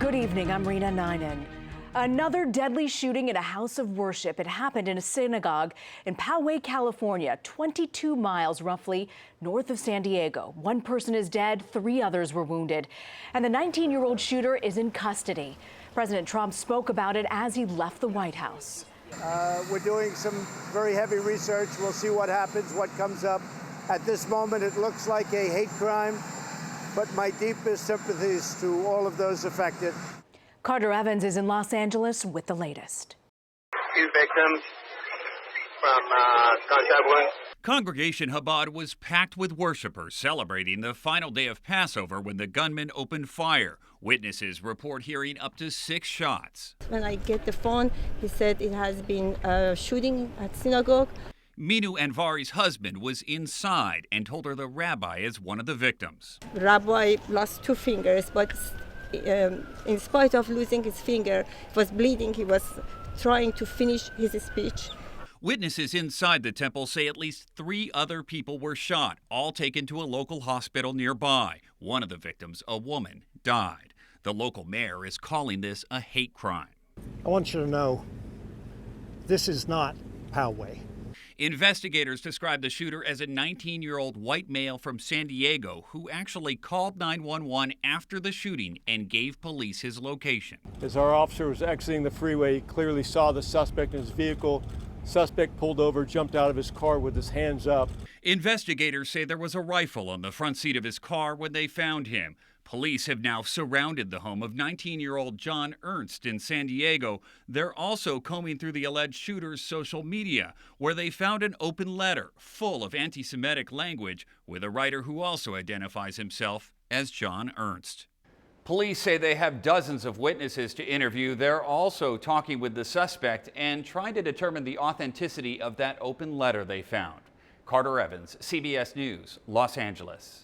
Good evening, I'm Rena Ninen. Another deadly shooting in a house of worship. It happened in a synagogue in Poway, California, 22 miles roughly north of San Diego. One person is dead, 3 others were wounded, and the 19-year-old shooter is in custody. President Trump spoke about it as he left the White House. We're doing some very heavy research. We'll see what happens, what comes up. At this moment, it looks like a hate crime, but my deepest sympathies to all of those affected. Carter Evans is in Los Angeles with the latest. 2 victims from gunshot wounds. Congregation Chabad was packed with worshipers celebrating the final day of Passover when the gunman opened fire. Witnesses report hearing up to 6 shots. When I get the phone, he said it has been a shooting at synagogue. Minu Anvari's husband was inside and told her the rabbi is one of the victims. Rabbi lost 2 fingers, but in spite of losing his finger, he was bleeding. He was trying to finish his speech. Witnesses inside the temple say at least 3 other people were shot, all taken to a local hospital nearby. One of the victims, a woman, died. The local mayor is calling this a hate crime. I want you to know, this is not Poway. Investigators described the shooter as a 19-year-old white male from San Diego who actually called 911 after the shooting and gave police his location. As our officer was exiting the freeway, he clearly saw the suspect in his vehicle. Suspect pulled over, jumped out of his car with his hands up. Investigators say there was a rifle on the front seat of his car when they found him. Police have now surrounded the home of 19-year-old John Ernst in San Diego. They're also combing through the alleged shooter's social media, where they found an open letter full of anti-Semitic language with a writer who also identifies himself as John Ernst. Police say they have dozens of witnesses to interview. They're also talking with the suspect and trying to determine the authenticity of that open letter they found. Carter Evans, CBS News, Los Angeles.